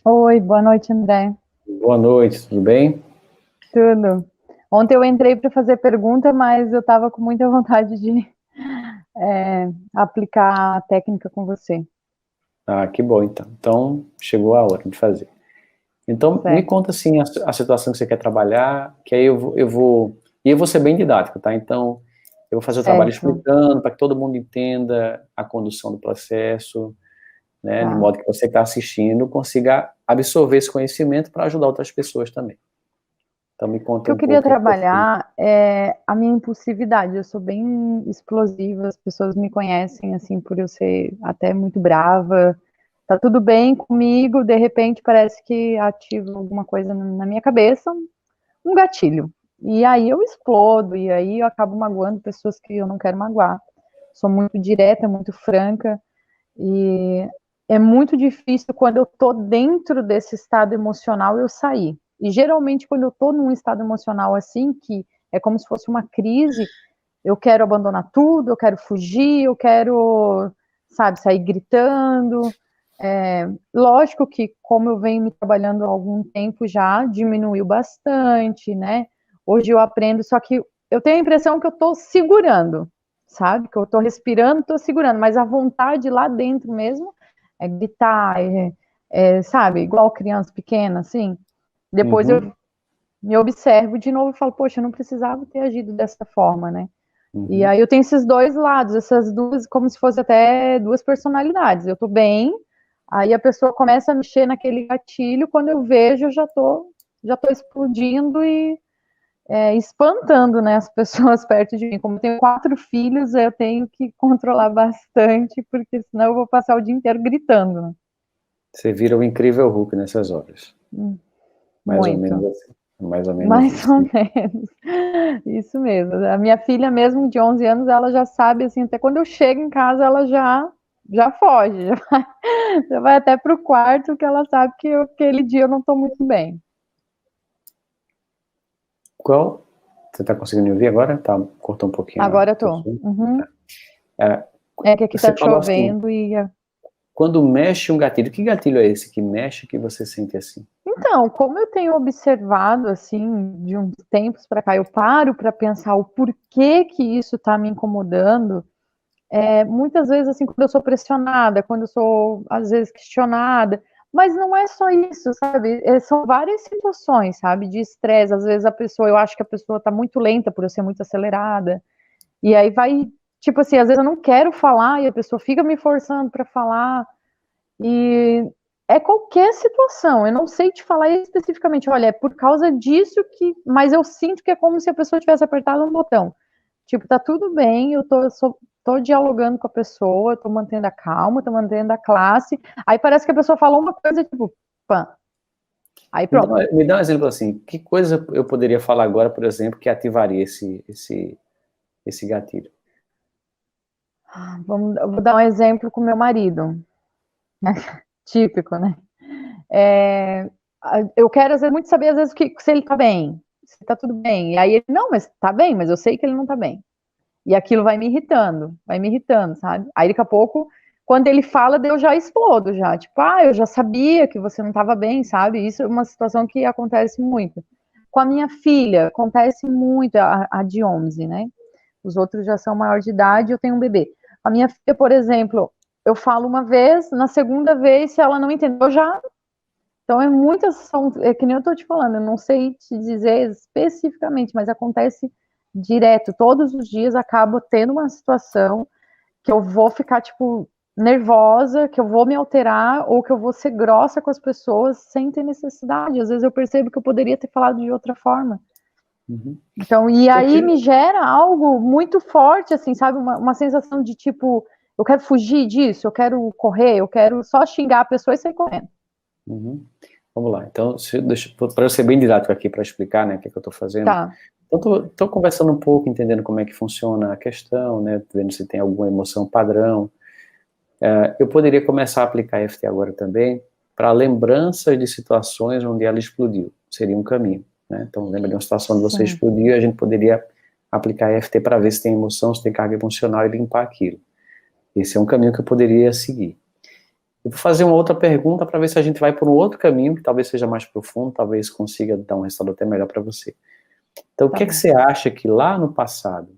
Oi, boa noite, André. Boa noite, tudo bem? Tudo. Ontem eu entrei para fazer pergunta, mas eu estava com muita vontade de aplicar a técnica com você. Ah, que bom, então. Então, chegou a hora de fazer. Então, me Certo, conta, assim, a situação que você quer trabalhar, que aí e eu vou ser bem didático, tá? Então, eu vou fazer o trabalho certo, explicando para que todo mundo entenda a condução do processo, né? De tá. modo que você que está assistindo consiga absorver esse conhecimento para ajudar outras pessoas também. Então, me O conta que eu um queria pouco aí. trabalhar é a minha impulsividade. Eu sou bem explosiva, as pessoas me conhecem, assim, por eu ser até muito brava. Tá tudo bem comigo, de repente parece que ativa alguma coisa na minha cabeça, um gatilho. E aí eu explodo, e aí eu acabo magoando pessoas que eu não quero magoar. Sou muito direta, muito franca, e é muito difícil quando eu tô dentro desse estado emocional eu sair. E geralmente quando eu tô num estado emocional assim, que é como se fosse uma crise, eu quero abandonar tudo, eu quero fugir, eu quero, sabe, sair gritando. Lógico que, como eu venho me trabalhando há algum tempo já, diminuiu bastante, né? Hoje eu aprendo, só que eu tenho a impressão que eu tô segurando, sabe? Que eu tô respirando, tô segurando, mas a vontade lá dentro mesmo é gritar, sabe? Igual criança pequena, assim. Depois eu Uhum, me observo de novo e falo, poxa, eu não precisava ter agido dessa forma, né? E uhum. aí eu tenho esses dois lados, essas duas, como se fosse até duas personalidades. Eu tô bem, aí a pessoa começa a mexer naquele gatilho, quando eu vejo, eu já tô explodindo e espantando, né, as pessoas perto de mim. Como eu tenho 4 filhos, eu tenho que controlar bastante, porque senão eu vou passar o dia inteiro gritando, né? Você vira o incrível Hulk nessas horas. Mais ou menos Muito. assim. Mais ou menos Mais isso. ou menos. Isso mesmo. A minha filha mesmo de 11 anos, ela já sabe assim, até quando eu chego em casa, ela já foge, já vai até pro quarto que ela sabe que aquele dia eu não tô muito bem. Qual? Você está conseguindo me ouvir agora? Tá, cortou um pouquinho Agora eu o tô. som. Uhum. Tá. É, É que aqui você tá falou assim, chovendo e quando mexe um gatilho, que gatilho é esse que mexe que você sente assim? então, como eu tenho observado assim de uns tempos para cá, eu paro para pensar o porquê que isso está me incomodando. Muitas vezes, assim, quando eu sou pressionada, quando eu sou, às vezes, questionada, mas não é só isso, sabe? São várias situações, sabe? De estresse. Às vezes a pessoa, eu acho que a pessoa tá muito lenta por eu ser muito acelerada. E aí vai, tipo assim, às vezes eu não quero falar e a pessoa fica me forçando para falar. E é qualquer situação. Eu não sei te falar especificamente, olha, é por causa disso que. Mas eu sinto que é como se a pessoa tivesse apertado um botão. Tipo, tá tudo bem, tô dialogando com a pessoa, tô mantendo a calma, tô mantendo a classe. Aí parece que a pessoa falou uma coisa, tipo, pã. Aí Me dá, pronto. me dá um exemplo assim, que coisa eu poderia falar agora, por exemplo, que ativaria esse gatilho? Eu vou dar um exemplo com meu marido, né? Típico, né? É, eu quero às vezes, muito saber, às vezes, se ele tá bem, se tá tudo bem. E aí ele, não, mas tá bem, mas eu sei que ele não tá bem. E aquilo vai me irritando, sabe? Aí daqui a pouco, quando ele fala, eu já explodo, já. Tipo, eu já sabia que você não estava bem, sabe? Isso é uma situação que acontece muito. Com a minha filha, acontece muito, a de 11, né? Os outros já são maior de idade, eu tenho um bebê. A minha filha, por exemplo, eu falo uma vez, na segunda vez, se ela não entendeu, já. Então é muitas, é que nem eu tô te falando, eu não sei te dizer especificamente, mas acontece direto, todos os dias acabo tendo uma situação que eu vou ficar, tipo, nervosa, que eu vou me alterar, ou que eu vou ser grossa com as pessoas sem ter necessidade. Às vezes eu percebo que eu poderia ter falado de outra forma. Uhum. Então, e Você aí acredita? me gera algo muito forte, assim, sabe? Uma sensação de tipo, eu quero fugir disso, eu quero correr, eu quero só xingar a pessoa e sair correndo. Uhum. Vamos lá. Então, para eu ser bem didático aqui, para explicar, né, o que é que eu estou fazendo. Tá, Então, estou conversando um pouco, entendendo como é que funciona a questão, né, vendo se tem alguma emoção padrão. Eu poderia começar a aplicar EFT agora também para lembranças de situações onde ela explodiu. Seria um caminho, né? Então, lembra de uma situação onde você sim. explodiu, a gente poderia aplicar EFT para ver se tem emoção, se tem carga emocional e limpar aquilo. Esse é um caminho que eu poderia seguir. Eu vou fazer uma outra pergunta para ver se a gente vai por um outro caminho, que talvez seja mais profundo, talvez consiga dar um resultado até melhor para você. Então, o que é que você acha que lá no passado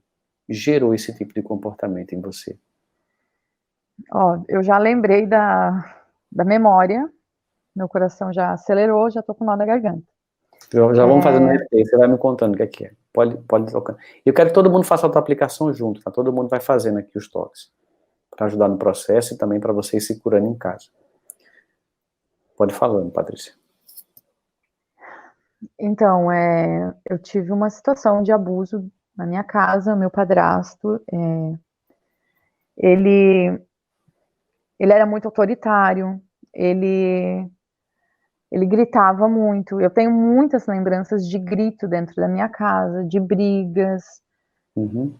gerou esse tipo de comportamento em você? Ó, eu já lembrei da memória, meu coração já acelerou, já tô com nó na garganta. Já vamos fazendo um RT, você vai me contando o que é que é. Pode tocar. Eu quero que todo mundo faça a tua aplicação junto, tá? Todo mundo vai fazendo aqui os toques, para ajudar no processo e também para vocês se curando em casa. Pode ir falando, Patrícia. Então, eu tive uma situação de abuso na minha casa, meu padrasto, ele era muito autoritário, ele gritava muito. Eu tenho muitas lembranças de grito dentro da minha casa, de brigas, Uhum.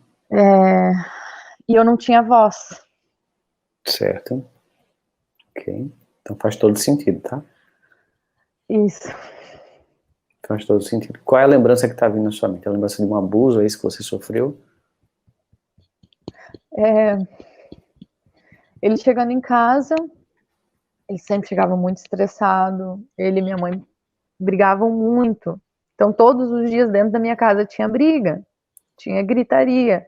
e eu não tinha voz. Certo. Ok. Então faz todo sentido, tá? Isso. Faz todo sentido. Qual é a lembrança que está vindo na sua mente? A lembrança de um abuso, é isso que você sofreu? Ele chegando em casa, ele sempre chegava muito estressado, ele e minha mãe brigavam muito. Então, todos os dias dentro da minha casa tinha briga, tinha gritaria.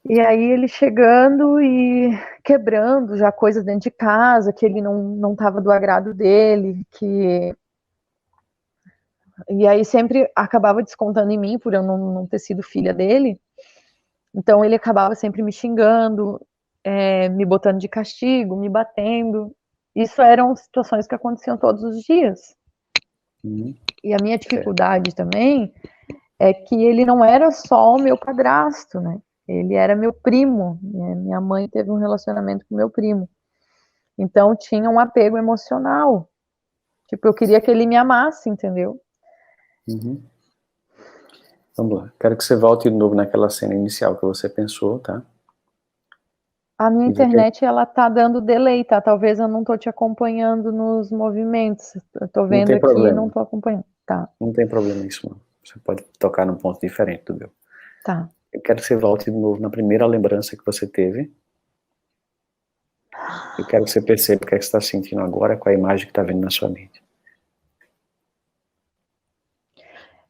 E aí ele chegando e quebrando já coisas dentro de casa, que ele não estava do agrado dele, e aí sempre acabava descontando em mim por eu não ter sido filha dele. Então ele acabava sempre me xingando, me botando de castigo, me batendo. Isso eram situações que aconteciam todos os dias. E a minha dificuldade também é que ele não era só o meu padrasto, né? Ele era meu primo. Minha mãe teve um relacionamento com meu primo. Então tinha um apego emocional. Tipo, eu queria que ele me amasse, entendeu? Uhum. Vamos lá. Quero que você volte de novo naquela cena inicial que você pensou, tá? A minha internet, ela tá dando delay, tá? Talvez eu não tô te acompanhando nos movimentos. Eu tô vendo aqui e não tô acompanhando. Tá. Não tem problema isso, não. Você pode tocar num ponto diferente do meu. Tá. Eu quero que você volte de novo na primeira lembrança que você teve. Eu quero que você perceba o que é que você está sentindo agora com a imagem que está vindo na sua mente.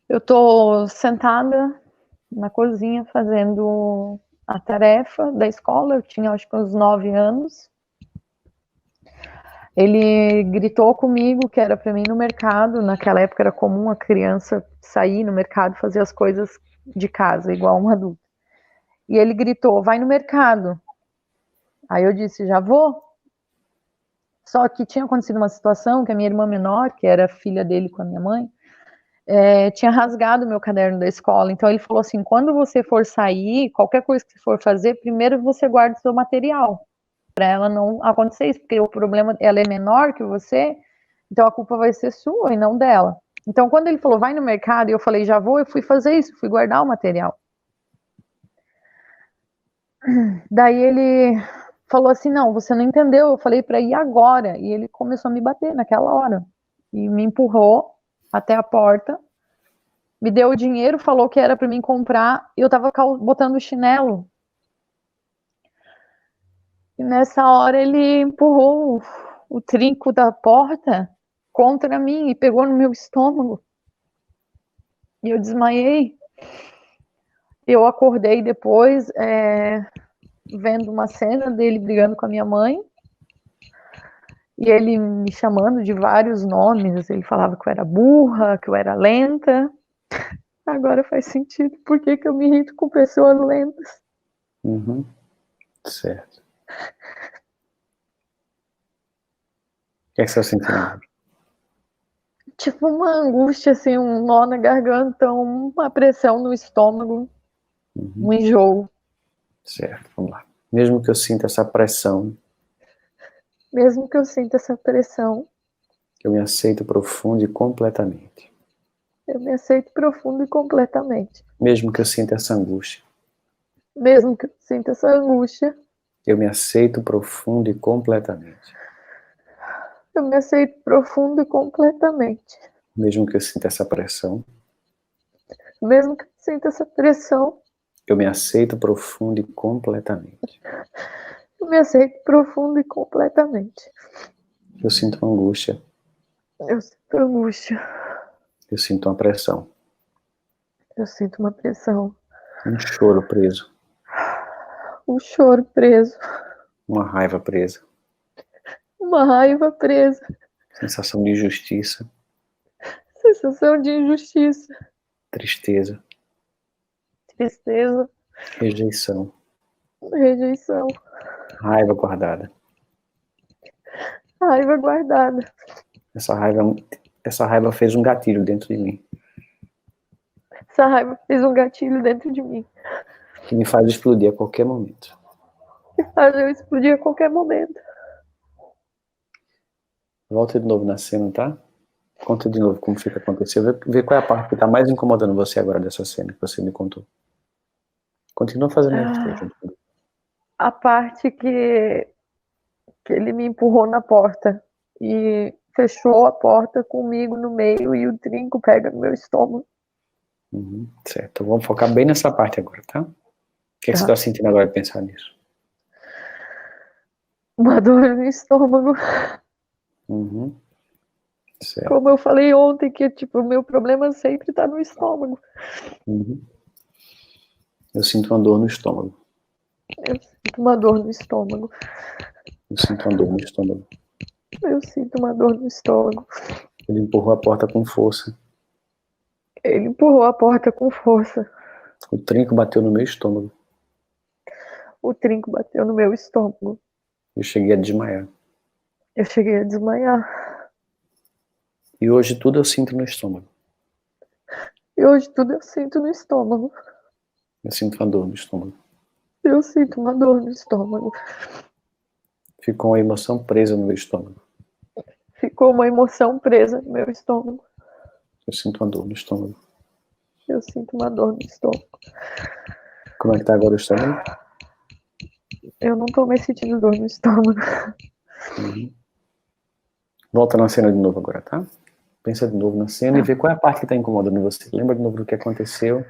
Eu tô sentada na cozinha fazendo a tarefa da escola. Eu tinha, acho que uns 9 anos. Ele gritou comigo que era para mim ir no mercado. Naquela época era comum a criança sair no mercado, fazer as coisas de casa, igual um adulto. E ele gritou, vai no mercado. Aí eu disse, já vou. Só que tinha acontecido uma situação que a minha irmã menor, que era filha dele com a minha mãe, tinha rasgado o meu caderno da escola. Então ele falou assim, quando você for sair, qualquer coisa que você for fazer, primeiro você guarda o seu material, para ela não acontecer isso, porque o problema, ela é menor que você, então a culpa vai ser sua e não dela. Então quando ele falou, vai no mercado, e eu falei, já vou, eu fui fazer isso, fui guardar o material. Daí ele falou assim, não, você não entendeu, eu falei para ir agora, e ele começou a me bater naquela hora, e me empurrou até a porta, me deu o dinheiro, falou que era para mim comprar, e eu tava botando o chinelo. E nessa hora ele empurrou o trinco da porta contra mim e pegou no meu estômago. E eu desmaiei. Eu acordei depois, vendo uma cena dele brigando com a minha mãe. E ele me chamando de vários nomes. Ele falava que eu era burra, que eu era lenta. Agora faz sentido. Por que eu me irrito com pessoas lentas? Uhum. Certo. O que é que você está sentindo agora? Tipo uma angústia, assim, um nó na garganta, uma pressão no estômago, um enjoo. Certo, vamos lá. Mesmo que eu sinta essa pressão, Mesmo que eu sinta essa pressão, eu me aceito profundo e completamente. eu me aceito profundo e completamente. Mesmo que eu sinta essa angústia, Mesmo que eu sinta essa angústia, eu me aceito profundo e completamente. eu me aceito profundo e completamente. Mesmo que eu sinta essa pressão, Mesmo que eu sinta essa pressão, eu me aceito profundo e completamente. Eu me aceito profundo e completamente. Eu sinto uma angústia. Eu sinto angústia. Eu sinto uma pressão. Eu sinto uma pressão. Um choro preso. Um choro preso. Uma raiva presa. Uma raiva presa. Sensação de injustiça. Sensação de injustiça. Tristeza. Tristeza. Rejeição. Rejeição. Raiva guardada. Raiva guardada. Essa raiva fez um gatilho dentro de mim. Essa raiva fez um gatilho dentro de mim. Que me faz explodir a qualquer momento. Que faz eu explodir a qualquer momento. Volta de novo na cena, tá? Conta de novo como fica acontecendo. Vê qual é a parte que está mais incomodando você agora dessa cena que você me contou. Continua fazendo EFT. A parte que ele me empurrou na porta e fechou a porta comigo no meio e o trinco pega no meu estômago. Certo, vamos focar bem nessa parte agora, tá? O que, é que você está sentindo agora de pensar nisso? Uma dor no estômago. Certo. Como eu falei ontem, que tipo, o meu problema sempre tá no estômago. Eu sinto uma dor no estômago. Eu sinto uma dor no estômago. Eu sinto uma dor no estômago. Eu sinto uma dor no estômago. Ele empurrou a porta com força. Ele empurrou a porta com força. O trinco bateu no meu estômago. O trinco bateu no meu estômago. Eu cheguei a desmaiar. Eu cheguei a desmaiar. E hoje tudo eu sinto no estômago. E hoje tudo eu sinto no estômago. Eu sinto uma dor no estômago. Eu sinto uma dor no estômago. Ficou uma emoção presa no meu estômago. Ficou uma emoção presa no meu estômago. Eu sinto uma dor no estômago. Eu sinto uma dor no estômago. Como é que tá agora o estômago? Eu não tô mais sentindo dor no estômago. Volta na cena de novo agora, tá? Pensa de novo na cena e vê qual é a parte que está incomodando você. Lembra de novo do que aconteceu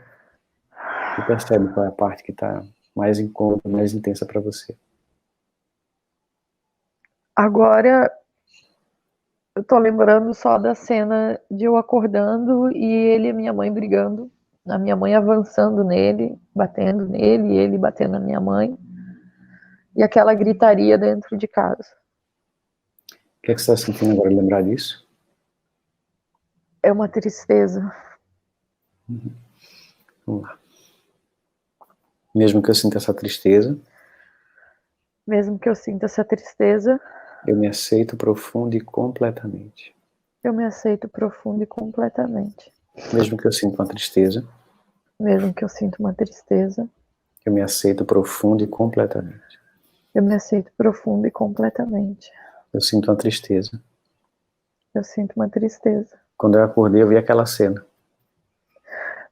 e percebe qual é a parte que está mais incômoda, mais intensa para você. Agora, eu tô lembrando só da cena de eu acordando e ele e minha mãe brigando. A minha mãe avançando nele, batendo nele, e ele batendo na minha mãe. E aquela gritaria dentro de casa. O que é que você está sentindo agora, lembrar disso? É uma tristeza. Vamos lá. Mesmo que eu sinta essa tristeza, Mesmo que eu sinta essa tristeza, eu me aceito profundo e completamente. eu me aceito profundo e completamente. Mesmo que eu sinta uma tristeza, Mesmo que eu sinta uma tristeza, eu me aceito profundo e completamente. eu me aceito profundo e completamente. Eu sinto uma tristeza. Eu sinto uma tristeza. Quando eu acordei, eu vi aquela cena.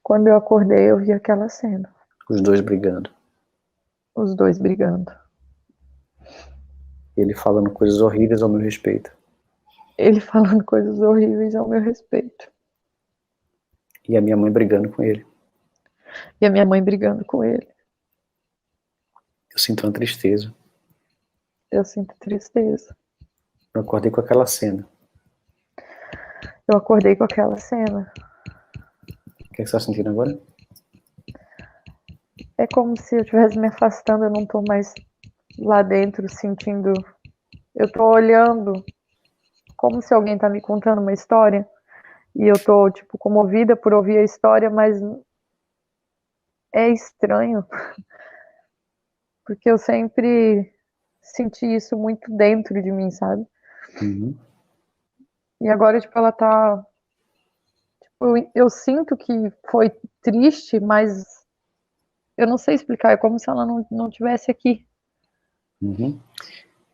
Quando eu acordei, eu vi aquela cena. Os dois brigando. Os dois brigando. Ele falando coisas horríveis ao meu respeito. Ele falando coisas horríveis ao meu respeito. E a minha mãe brigando com ele. E a minha mãe brigando com ele. Eu sinto uma tristeza. Eu sinto tristeza. Eu acordei com aquela cena. Eu acordei com aquela cena. O que é que você está sentindo agora? É como se eu estivesse me afastando, eu não tô mais lá dentro sentindo. Eu tô olhando como se alguém tá me contando uma história e eu tô, tipo, comovida por ouvir a história, mas é estranho, porque eu sempre senti isso muito dentro de mim, sabe? E agora, tipo, ela tá... Tipo, eu sinto que foi triste, mas eu não sei explicar, é como se ela não tivesse aqui.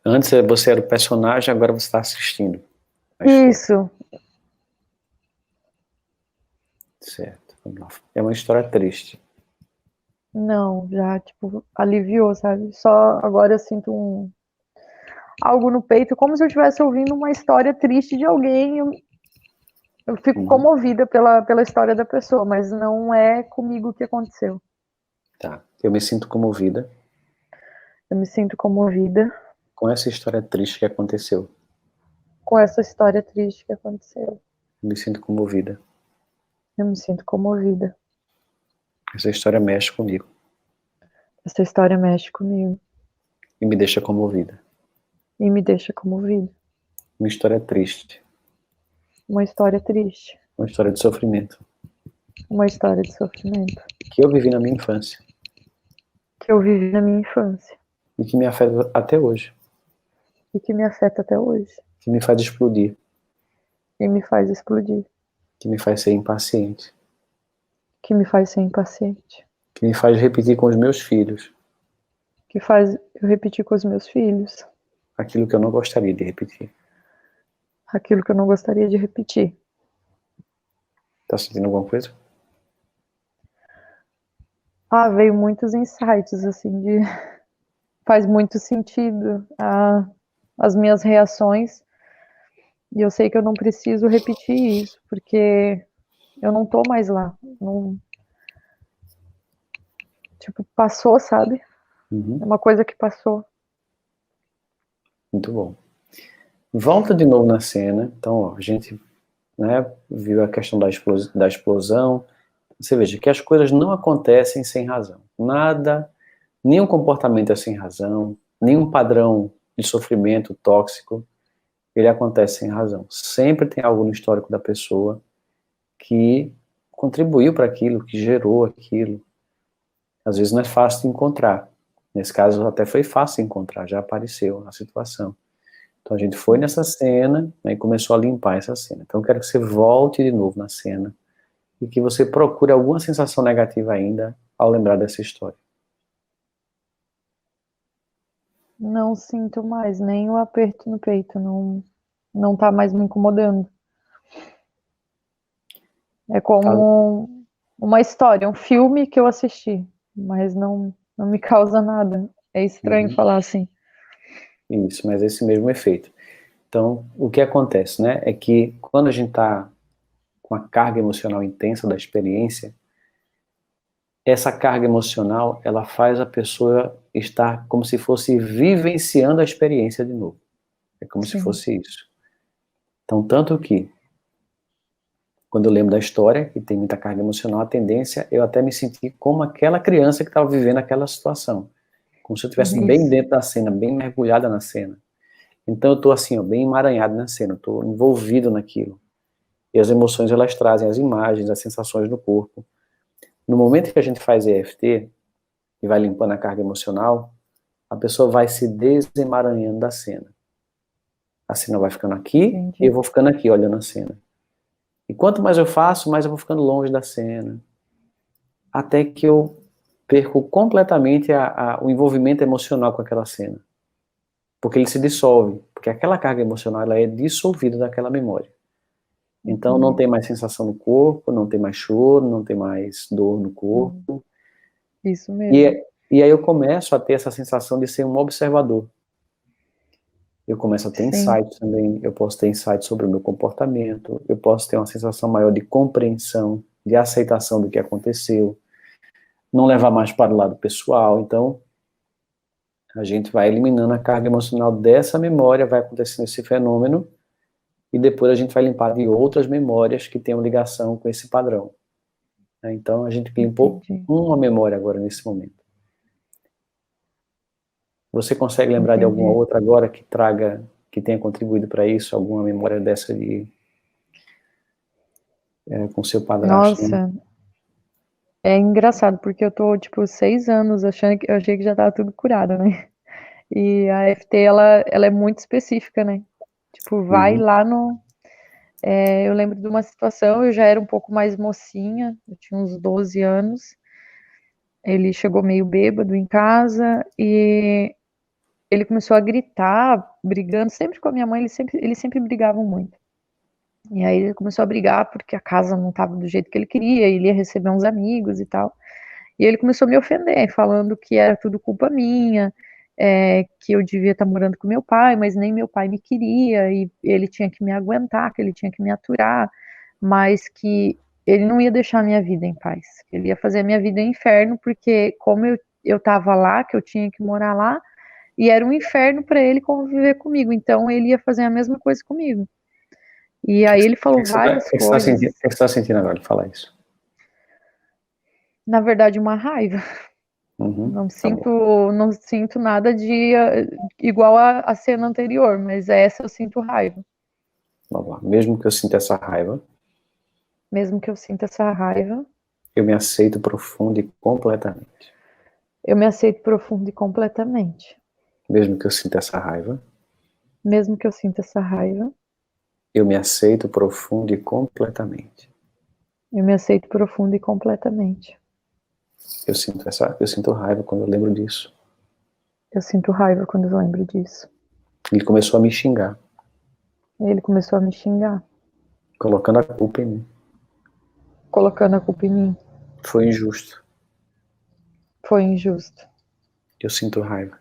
Antes você era o personagem, agora você está assistindo. Isso. Certo, vamos lá. É uma história triste. Não, já, tipo, aliviou, sabe? Só agora eu sinto algo no peito, como se eu estivesse ouvindo uma história triste de alguém. Eu fico comovida pela história da pessoa, mas não é comigo que aconteceu. Tá, eu me sinto comovida. Eu me sinto comovida com essa história triste que aconteceu. com essa história triste que aconteceu. Me sinto comovida. Eu me sinto comovida. Essa história mexe comigo. Essa história mexe comigo. E me deixa comovida. E me deixa comovida. Uma história triste. Uma história triste. Uma história de sofrimento. Uma história de sofrimento. Que eu vivi na minha infância. Que eu vivi na minha infância. E que me afeta até hoje. E que me afeta até hoje. Que me faz explodir. E me faz explodir. Que me faz ser impaciente. Que me faz ser impaciente. Que me faz repetir com os meus filhos. Que faz eu repetir com os meus filhos. Aquilo que eu não gostaria de repetir. Aquilo que eu não gostaria de repetir. Tá sentindo alguma coisa? Veio muitos insights, assim, de... Faz muito sentido as minhas reações. E eu sei que eu não preciso repetir isso, porque eu não tô mais lá. Não... Tipo, passou, sabe? É uma coisa que passou. Muito bom. Volta de novo na cena. Então, ó, a gente, né, viu a questão da explosão. Você veja que as coisas não acontecem sem razão. Nada, nenhum comportamento é sem razão, nenhum padrão de sofrimento tóxico, ele acontece sem razão. Sempre tem algo no histórico da pessoa que contribuiu para aquilo, que gerou aquilo. Às vezes não é fácil de encontrar. Nesse caso até foi fácil de encontrar, já apareceu a situação. Então a gente foi nessa cena, né, e começou a limpar essa cena. Então eu quero que você volte de novo na cena e que você procure alguma sensação negativa ainda ao lembrar dessa história. Não sinto mais nem o aperto no peito, não tá mais me incomodando. É como uma história, um filme que eu assisti, mas não me causa nada. É estranho falar assim. Isso, mas esse mesmo efeito. Então, o que acontece, né, é que quando a gente está com a carga emocional intensa da experiência, essa carga emocional, ela faz a pessoa estar como se fosse vivenciando a experiência de novo. É como se fosse isso. Então, tanto que, quando eu lembro da história, e tem muita carga emocional, a tendência é eu até me sentir como aquela criança que estava vivendo aquela situação. Como se eu estivesse bem dentro da cena, bem mergulhada na cena. Então eu estou assim, ó, bem emaranhado na cena, eu estou envolvido naquilo. E as emoções, elas trazem as imagens, as sensações no corpo. No momento que a gente faz EFT, e vai limpando a carga emocional, a pessoa vai se desemaranhando da cena. A cena vai ficando aqui, e eu vou ficando aqui, olhando a cena. E quanto mais eu faço, mais eu vou ficando longe da cena. Até que eu perco completamente o envolvimento emocional com aquela cena. Porque ele se dissolve. Porque aquela carga emocional, ela é dissolvida daquela memória. Então não tem mais sensação no corpo, não tem mais choro, não tem mais dor no corpo. Isso mesmo. E aí eu começo a ter essa sensação de ser um observador. Eu começo a ter insights também, eu posso ter insights sobre o meu comportamento, eu posso ter uma sensação maior de compreensão, de aceitação do que aconteceu, não levar mais para o lado pessoal. Então, a gente vai eliminando a carga emocional dessa memória, vai acontecendo esse fenômeno, e depois a gente vai limpar de outras memórias que tenham ligação com esse padrão. Então, a gente limpou uma memória agora, nesse momento. Você consegue lembrar de alguma outra agora que tenha contribuído para isso? Alguma memória dessa com seu padrasto? Nossa, né? É engraçado, porque eu tô, tipo, 6 anos achando que eu achei que já tava tudo curado, né? E a EFT, ela é muito específica, né? Tipo, vai lá no... eu lembro de uma situação, eu já era um pouco mais mocinha, eu tinha uns 12 anos. Ele chegou meio bêbado em casa e ele começou a gritar, brigando, sempre com a minha mãe, eles sempre brigavam muito. E aí ele começou a brigar porque a casa não estava do jeito que ele queria, ele ia receber uns amigos e tal. E ele começou a me ofender, falando que era tudo culpa minha, que eu devia estar morando com meu pai, mas nem meu pai me queria, e ele tinha que me aguentar, que ele tinha que me aturar, mas que ele não ia deixar a minha vida em paz. Ele ia fazer a minha vida um inferno, porque como eu estava lá, que eu tinha que morar lá, e era um inferno para ele conviver comigo, então ele ia fazer a mesma coisa comigo. E aí ele falou várias coisas. O que você está sentindo agora de falar isso? Na verdade, uma raiva. Uhum, Não tá sinto, bom. não sinto nada de igual a cena anterior, mas essa eu sinto raiva. Vamos lá. Mesmo que eu sinta essa raiva, Mesmo que eu sinta essa raiva, eu me aceito profundo e completamente. eu me aceito profundo e completamente. Mesmo que eu sinta essa raiva, Mesmo que eu sinta essa raiva, eu me aceito profundo e completamente. eu me aceito profundo e completamente. Eu sinto raiva quando eu lembro disso. Eu sinto raiva quando eu lembro disso. Ele começou a me xingar, Ele começou a me xingar, colocando a culpa em mim. colocando a culpa em mim. Foi injusto. Foi injusto. Eu sinto raiva.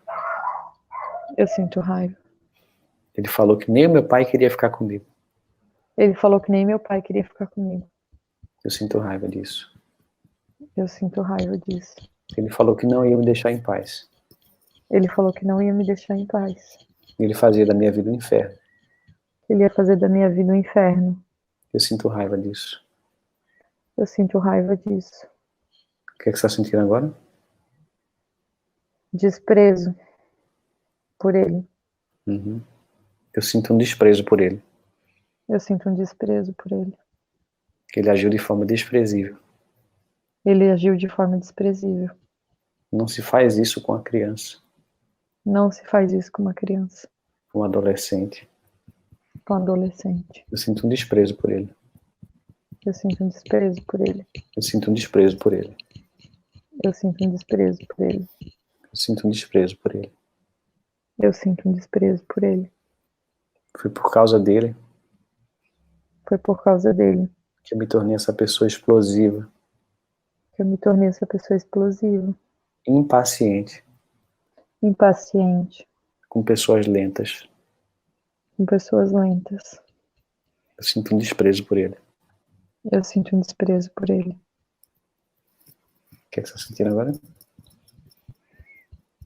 Eu sinto raiva. Ele falou que nem o meu pai queria ficar comigo. Ele falou que nem meu pai queria ficar comigo. Eu sinto raiva disso. Eu sinto raiva disso. Ele falou que não ia me deixar em paz. Ele falou que não ia me deixar em paz. Ele fazia da minha vida um inferno. Ele ia fazer da minha vida um inferno. Eu sinto raiva disso. Eu sinto raiva disso. O que é que você está sentindo agora? Desprezo por ele. Uhum. Eu sinto um desprezo por ele. Eu sinto um desprezo por ele. Ele agiu de forma desprezível. Ele agiu de forma desprezível. Não se faz isso com a criança, Não se faz isso com uma criança, com um adolescente. com um adolescente. Eu sinto um desprezo por ele. Eu sinto um desprezo por ele. Eu sinto um desprezo por ele. Eu sinto um desprezo por ele. Eu sinto um desprezo por ele. Eu sinto um desprezo por ele. Foi por causa dele Foi por causa dele que eu me tornei essa pessoa explosiva, que eu me tornei essa pessoa explosiva, impaciente, impaciente, com pessoas lentas. com pessoas lentas. Eu sinto um desprezo por ele. Eu sinto um desprezo por ele. O que é que você está sentindo agora?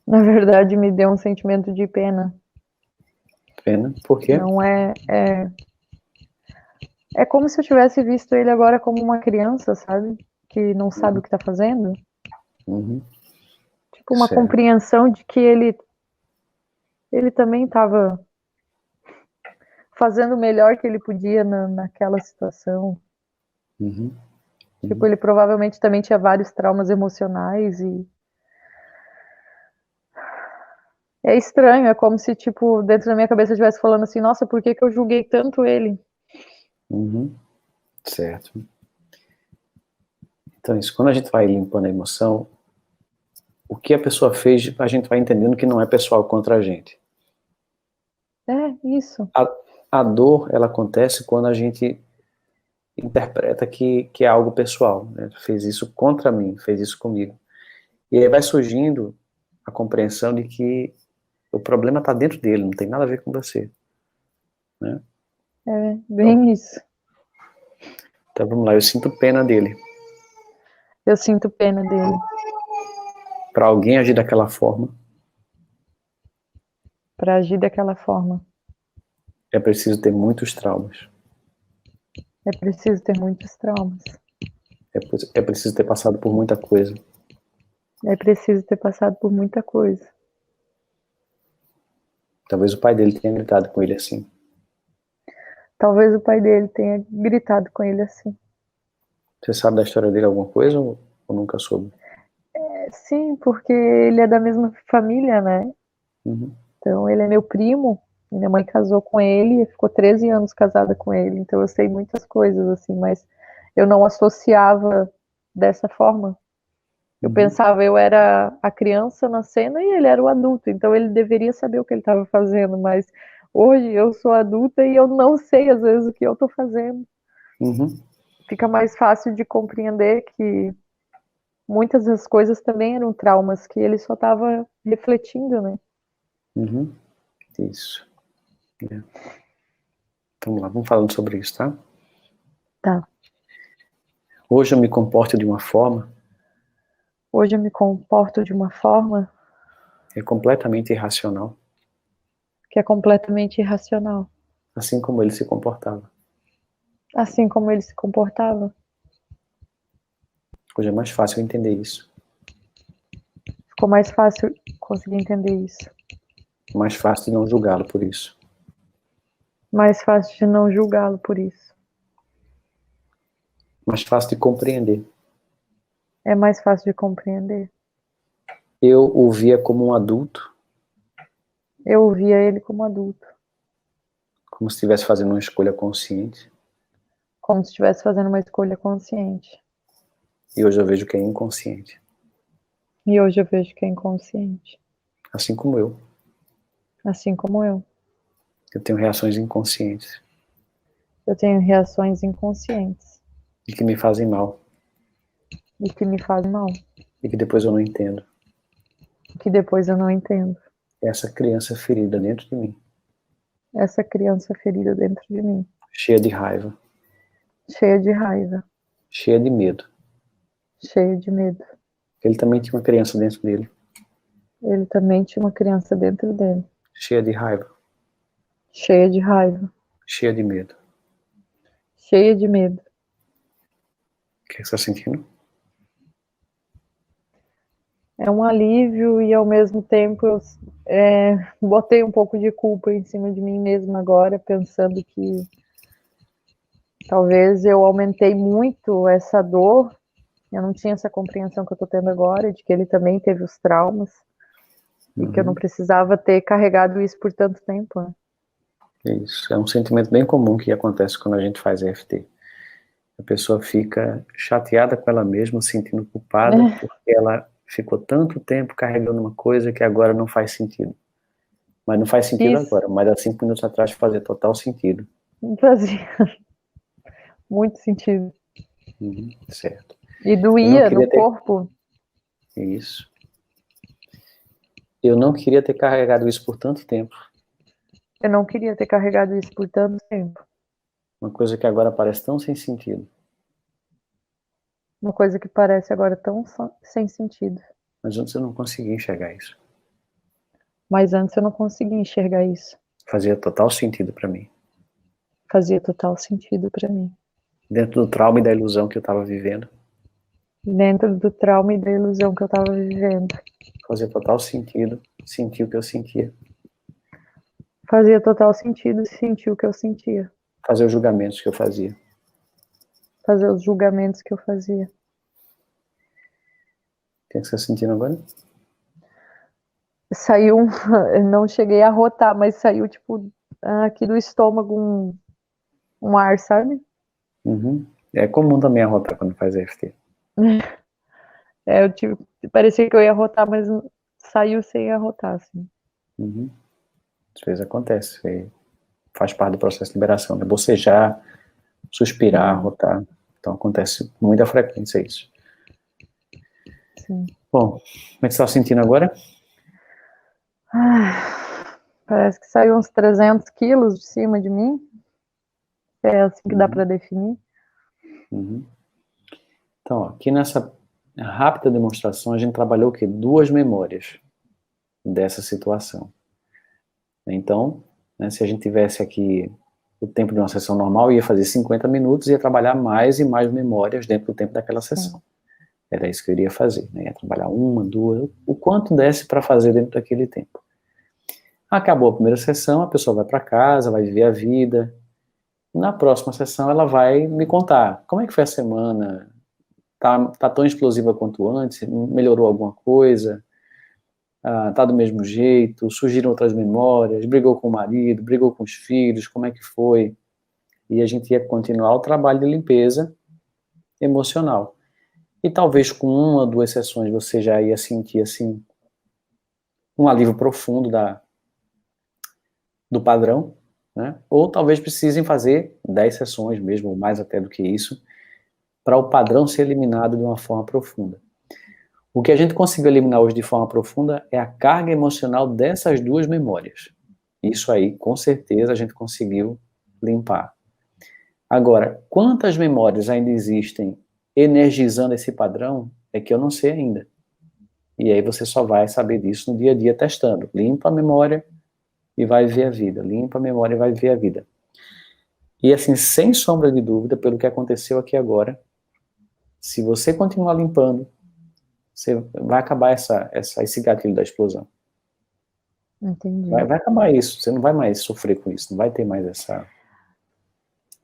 Na verdade, me deu um sentimento de pena. Pena. Por quê? Não é como se eu tivesse visto ele agora como uma criança, sabe? Que não sabe o que tá fazendo. Uhum. Tipo, uma Certo. compreensão de que ele também estava fazendo o melhor que ele podia naquela situação. Uhum. Tipo, ele provavelmente também tinha vários traumas emocionais e é estranho, é como se, tipo, dentro da minha cabeça eu estivesse falando assim, nossa, por que que eu julguei tanto ele? Uhum. Certo. Então, isso, quando a gente vai limpando a emoção, o que a pessoa fez, a gente vai entendendo que não é pessoal contra a gente. É, isso. A dor, ela acontece quando a gente interpreta que é algo pessoal, né? Fez isso contra mim, fez isso comigo. E aí vai surgindo a compreensão de que o problema está dentro dele, não tem nada a ver com você, né? É, bem isso. Então vamos lá, eu sinto pena dele. Eu sinto pena dele. Para alguém agir daquela forma, Para agir daquela forma, é preciso ter muitos traumas. é preciso ter muitos traumas. É preciso ter passado por muita coisa. É preciso ter passado por muita coisa. Talvez o pai dele tenha gritado com ele assim. Talvez o pai dele tenha gritado com ele assim. Você sabe da história dele alguma coisa ou nunca soube? Sim, porque ele é da mesma família, né? Uhum. Então ele é meu primo. Minha mãe casou com ele e ficou 13 anos casada com ele. Então eu sei muitas coisas, assim, mas eu não associava dessa forma. Eu pensava, eu era a criança na cena e ele era o adulto, então ele deveria saber o que ele estava fazendo, mas hoje eu sou adulta e eu não sei às vezes o que eu estou fazendo. Uhum. Fica mais fácil de compreender que muitas das coisas também eram traumas que ele só estava refletindo, né? Uhum. Isso. É. Vamos lá, vamos falando sobre isso, tá? Tá. Hoje eu me comporto de uma forma Hoje eu me comporto de uma forma é completamente irracional, que é completamente irracional, assim como ele se comportava. assim como ele se comportava. Hoje é mais fácil entender isso. Ficou mais fácil conseguir entender isso. Mais fácil de não julgá-lo por isso. Mais fácil de não julgá-lo por isso. Mais fácil de compreender. É mais fácil de compreender. Eu o via como um adulto, Eu via ele como adulto, como se estivesse fazendo uma escolha consciente. como se estivesse fazendo uma escolha consciente. E hoje eu vejo que é inconsciente. E hoje eu vejo que é inconsciente. Assim como eu. Assim como eu. Eu tenho reações inconscientes. Eu tenho reações inconscientes. E que me fazem mal. E que me fazem mal. E que depois eu não entendo. E que depois eu não entendo. Essa criança ferida dentro de mim. Essa criança ferida dentro de mim. Cheia de raiva. Cheia de raiva. Cheia de medo. Cheia de medo. Ele também tinha uma criança dentro dele. Ele também tinha uma criança dentro dele. Cheia de raiva. Cheia de raiva. Cheia de medo. Cheia de medo. O que você está sentindo? É um alívio e ao mesmo tempo eu botei um pouco de culpa em cima de mim mesma agora, pensando que talvez eu aumentei muito essa dor. Eu não tinha essa compreensão que eu tô tendo agora, de que ele também teve os traumas e que eu não precisava ter carregado isso por tanto tempo, né? Isso, é um sentimento bem comum que acontece quando a gente faz EFT. A pessoa fica chateada com ela mesma, se sentindo culpada, porque ela ficou tanto tempo carregando uma coisa que agora não faz sentido. Mas não faz sentido Isso. agora, mas há 5 minutos atrás fazia total sentido. Fazia muito sentido. Certo. E doía no corpo. Isso. Eu não queria ter carregado isso por tanto tempo. Eu não queria ter carregado isso por tanto tempo. Uma coisa que agora parece tão sem sentido. Uma coisa que parece agora tão sem sentido. Mas antes eu não conseguia enxergar isso. Mas antes eu não conseguia enxergar isso. Fazia total sentido para mim. Fazia total sentido para mim. Dentro do trauma e da ilusão que eu estava vivendo. Dentro do trauma e da ilusão que eu estava vivendo. Fazia total sentido sentir o que eu sentia. Fazia total sentido sentir o que eu sentia. Fazer os julgamentos que eu fazia. Fazer os julgamentos que eu fazia. O que você está sentindo agora? Saiu não cheguei a rotar, mas saiu tipo aqui do estômago um ar, sabe? É comum também arrotar quando faz EFT. Parecia que eu ia arrotar, mas saiu sem arrotar, assim. Às vezes acontece, faz parte do processo de liberação, né? Bocejar, suspirar, arrotar. Então acontece com muita frequência isso. Sim. Bom, como é que você está sentindo agora? Parece que saiu uns 300 quilos de cima de mim. É assim que dá para definir. Então, ó, aqui nessa rápida demonstração a gente trabalhou o quê? 2 memórias dessa situação. Então, né, se a gente tivesse aqui o tempo de uma sessão normal, ia fazer 50 minutos e ia trabalhar mais e mais memórias dentro do tempo daquela sessão. Era isso que eu iria fazer, né? Ia trabalhar 1, 2, o quanto desse para fazer dentro daquele tempo. Acabou a primeira sessão, a pessoa vai para casa, vai viver a vida. Na próxima sessão ela vai me contar como é que foi a semana, tá tão explosiva quanto antes, melhorou alguma coisa, tá do mesmo jeito, surgiram outras memórias, brigou com o marido, brigou com os filhos, como é que foi? E a gente ia continuar o trabalho de limpeza emocional. E talvez com 1 ou 2 sessões você já ia sentir assim um alívio profundo do padrão, né? Ou talvez precisem fazer 10 sessões mesmo, ou mais até do que isso, para o padrão ser eliminado de uma forma profunda. O que a gente conseguiu eliminar hoje de forma profunda é a carga emocional dessas 2 memórias. Isso aí, com certeza, a gente conseguiu limpar. Agora, quantas memórias ainda existem energizando esse padrão é que eu não sei ainda. E aí você só vai saber disso no dia a dia testando. Limpa a memória e vai ver a vida. Limpa a memória e vai ver a vida. E assim, sem sombra de dúvida, pelo que aconteceu aqui agora, se você continuar limpando, você vai acabar esse gatilho da explosão. Entendi. Vai acabar isso. Você não vai mais sofrer com isso. Não vai ter mais essa...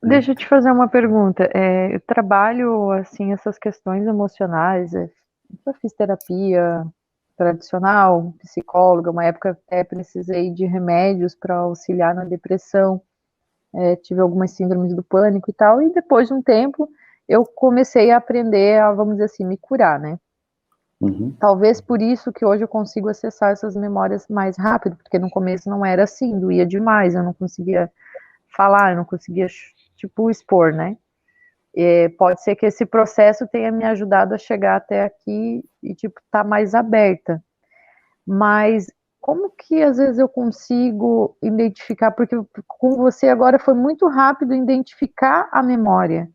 Deixa eu te fazer uma pergunta. Eu trabalho, assim, essas questões emocionais. Eu fiz terapia tradicional, psicóloga. Uma época até precisei de remédios para auxiliar na depressão. Tive algumas síndromes do pânico e tal. E depois de um tempo, eu comecei a aprender a, vamos dizer assim, me curar, né? Uhum. Talvez por isso que hoje eu consigo acessar essas memórias mais rápido, porque no começo não era assim, doía demais, eu não conseguia falar, eu não conseguia, tipo, expor, né? Pode ser que esse processo tenha me ajudado a chegar até aqui e, tipo, tá mais aberta. Mas como que às vezes eu consigo identificar, porque com você agora foi muito rápido identificar a memória.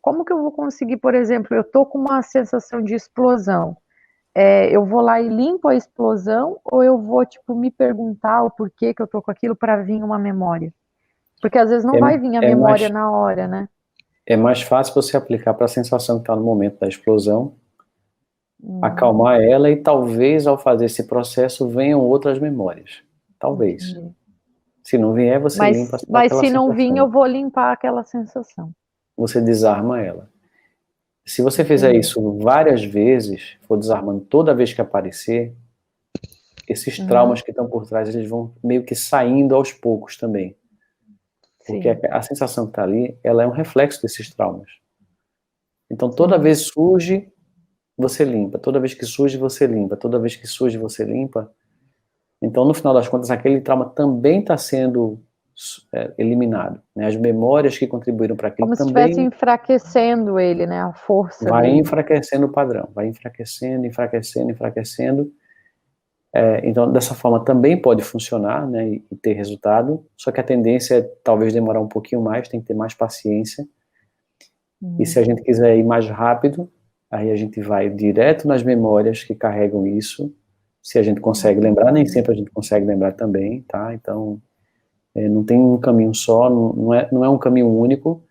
Como que eu vou conseguir, por exemplo, eu tô com uma sensação de explosão. Eu vou lá e limpo a explosão ou eu vou, tipo, me perguntar o porquê que eu tô com aquilo para vir uma memória? Porque às vezes não vai vir a É memória mais, na hora, né? é mais fácil você aplicar para a sensação que está no momento da explosão, Hum, acalmar ela e talvez ao fazer esse processo venham outras memórias. Talvez. entendi. Se não vier, você limpa só Mas aquela se não vir, sensação. eu vou limpar aquela sensação. Você desarma ela. Se você fizer Entendi. isso várias vezes, for desarmando toda vez que aparecer, esses Uhum, traumas que estão por trás, eles vão meio que saindo aos poucos também. Porque sim, a sensação que está ali, ela é um reflexo desses traumas. Então, toda sim. vez surge, você limpa. Toda vez que surge, você limpa. Toda vez que surge, você limpa. Então, no final das contas, aquele trauma também está sendo eliminado. Né? As memórias que contribuíram para aquilo Como se estivesse também enfraquecendo ele, né? A força vai dele. enfraquecendo o padrão. Vai enfraquecendo, enfraquecendo, enfraquecendo. Então, dessa forma também pode funcionar, né, e ter resultado, só que a tendência é talvez demorar um pouquinho mais, tem que ter mais paciência, e se a gente quiser ir mais rápido, aí a gente vai direto nas memórias que carregam isso, se a gente consegue lembrar, nem sempre a gente consegue lembrar também, tá, então não tem um caminho só, não é um caminho único,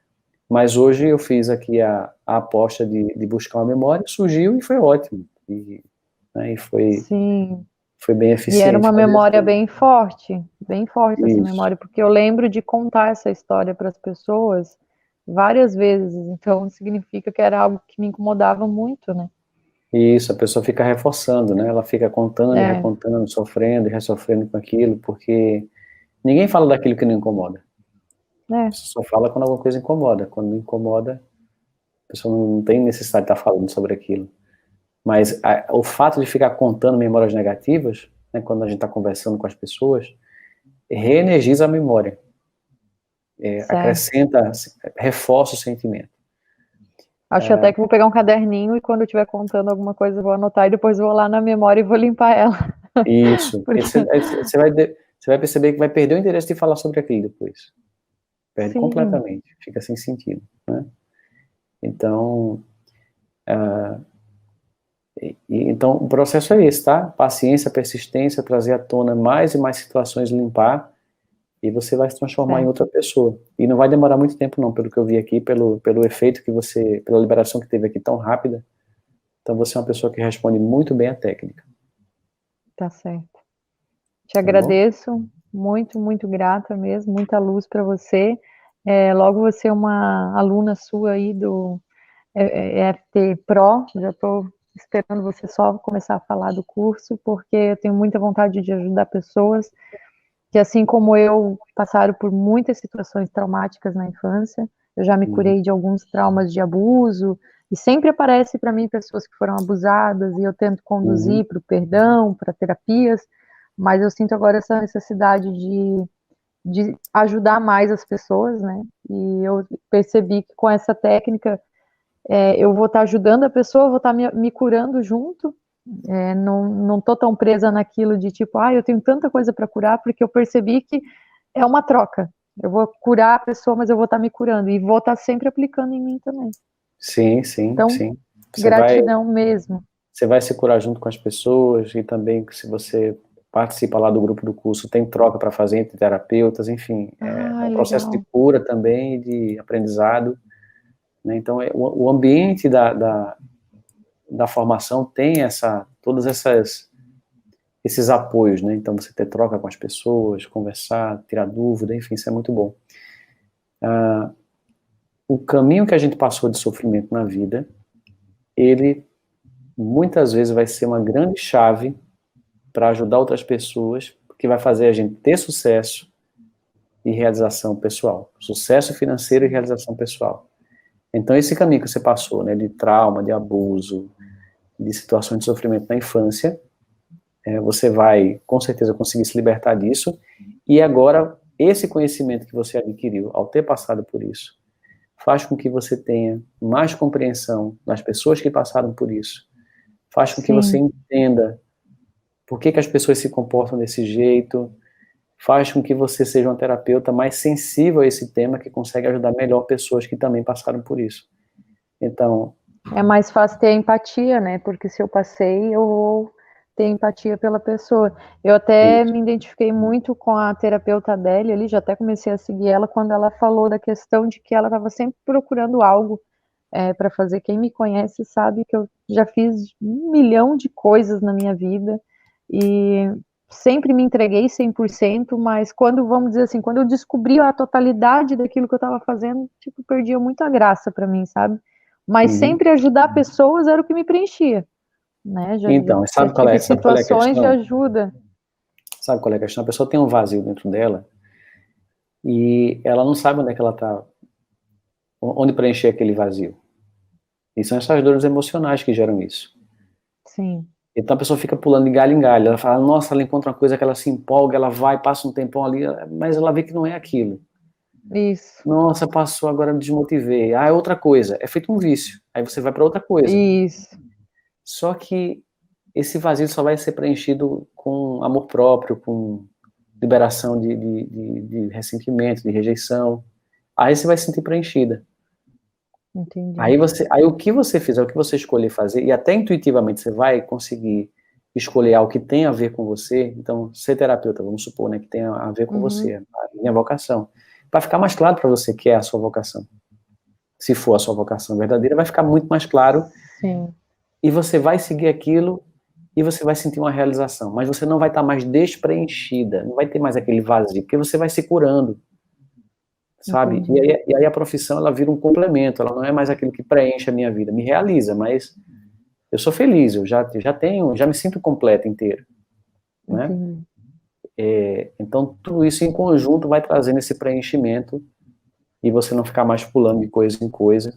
mas hoje eu fiz aqui a aposta de buscar uma memória, surgiu e foi ótimo, né, e Sim. foi bem E era eficiente uma fazer memória assim. bem forte essa Isso. memória, porque eu lembro de contar essa história para as pessoas várias vezes, então significa que era algo que me incomodava muito, né? Isso, a pessoa fica reforçando, né? Ela fica contando e É, recontando, sofrendo e ressofrendo com aquilo, porque ninguém fala daquilo que não incomoda. A né? pessoa só fala quando alguma coisa incomoda. Quando não incomoda, a pessoa não tem necessidade de estar falando sobre aquilo. Mas o fato de ficar contando memórias negativas, né, quando a gente está conversando com as pessoas, reenergiza a memória, Certo. acrescenta, reforça o sentimento. Acho até que vou pegar um caderninho e quando eu estiver contando alguma coisa eu vou anotar e depois vou lá na memória e vou limpar ela. Isso. Porque, Você vai perceber que vai perder o interesse de falar sobre aquilo depois. Perde sim, completamente, fica sem sentido, né? Então, então o processo é esse, tá? Paciência, persistência, trazer à tona mais e mais situações, limpar, e você vai se transformar em certo. outra pessoa. E não vai demorar muito tempo não, pelo que eu vi aqui, pelo efeito que você, pela liberação que teve aqui tão rápida. Então você é uma pessoa que responde muito bem à técnica, Tá certo. Te tá bom? agradeço, muito, muito grata mesmo, muita luz para você. Logo você é uma aluna sua aí do EFT Pro, já estou esperando você só começar a falar do curso, porque eu tenho muita vontade de ajudar pessoas que, assim como eu, passaram por muitas situações traumáticas na infância. Eu já me Uhum, curei de alguns traumas de abuso, e sempre aparece para mim pessoas que foram abusadas, e eu tento uhum, conduzir para o perdão, para terapias, mas eu sinto agora essa necessidade de ajudar mais as pessoas, né? E eu percebi que com essa técnica eu vou estar ajudando a pessoa, vou estar me curando junto. Não tô tão presa naquilo de tipo, eu tenho tanta coisa para curar, porque eu percebi que é uma troca. Eu vou curar a pessoa, mas eu vou estar me curando e vou estar sempre aplicando em mim também. sim, sim, Então, sim. gratidão mesmo. Você vai se curar junto com as pessoas, e também, se você participa lá do grupo do curso, tem troca para fazer entre terapeutas, enfim, é um processo de legal. cura também, e de aprendizado, né? Então, o ambiente da formação tem todos esses apoios, né? Então, você ter troca com as pessoas, conversar, tirar dúvida, enfim, isso é muito bom. O caminho que a gente passou de sofrimento na vida, ele muitas vezes vai ser uma grande chave para ajudar outras pessoas, que vai fazer a gente ter sucesso e realização pessoal. Sucesso financeiro e realização pessoal. Então, esse caminho que você passou, né, de trauma, de abuso, de situações de sofrimento na infância, você vai, com certeza, conseguir se libertar disso, e agora, esse conhecimento que você adquiriu, ao ter passado por isso, faz com que você tenha mais compreensão das pessoas que passaram por isso, faz com que você entenda por que as pessoas se comportam desse jeito, faz com que você seja uma terapeuta mais sensível a esse tema, que consegue ajudar melhor pessoas que também passaram por isso. Então... É mais fácil ter empatia, né? Porque se eu passei, eu vou ter empatia pela pessoa. Eu até me identifiquei muito com a terapeuta Adélia ali, já até comecei a seguir ela, quando ela falou da questão de que ela estava sempre procurando algo para fazer. Quem me conhece sabe que eu já fiz 1 milhão de coisas na minha vida e sempre me entreguei 100%, mas quando, vamos dizer assim, quando eu descobri a totalidade daquilo que eu estava fazendo, tipo, perdia muita graça para mim, sabe? Mas sempre ajudar pessoas era o que me preenchia, né? Então, já tive situações de questão? ajuda. Sabe qual é a questão? A pessoa tem um vazio dentro dela e ela não sabe onde é que ela está, onde preencher aquele vazio. E são essas dores emocionais que geram isso. Sim. Então a pessoa fica pulando de galho em galho. Ela fala, nossa, ela encontra uma coisa que ela se empolga, ela vai, passa um tempão ali, mas ela vê que não é aquilo. Isso. Nossa, passou, agora eu desmotivei. Ah, é outra coisa. É feito um vício. Aí você vai para outra coisa. Isso. Só que esse vazio só vai ser preenchido com amor próprio, com liberação de ressentimento, de rejeição. Aí você vai se sentir preenchida. Entendi. Aí o que você fizer, o que você escolher fazer, e até intuitivamente você vai conseguir escolher algo que tem a ver com você. Então, ser terapeuta, vamos supor, né, que tem a ver com você, a minha vocação. Vai ficar mais claro para você que é a sua vocação. Se for a sua vocação verdadeira, vai ficar muito mais claro. Sim. E você vai seguir aquilo e você vai sentir uma realização. Mas você não vai estar mais despreenchida, não vai ter mais aquele vazio, porque você vai se curando. Sabe? E aí a profissão, ela vira um complemento, ela não é mais aquilo que preenche a minha vida, me realiza, mas eu sou feliz, eu já me sinto completo inteiro, né? Então tudo isso em conjunto vai trazendo esse preenchimento e você não ficar mais pulando de coisa em coisa,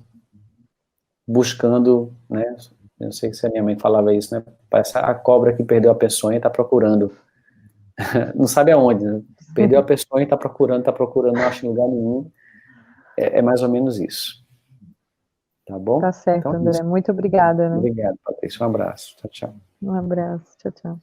buscando, né? Eu sei que se a minha mãe falava isso, né? Parece a cobra que perdeu a peçonha e está procurando, não sabe aonde, né? Perdeu a peçonha e está procurando, não acha em lugar nenhum. É mais ou menos isso. Tá bom? Tá certo, Então, André. Muito obrigada, né? Obrigado, Patrícia. Um abraço. Tchau, tchau. Um abraço. Tchau, tchau.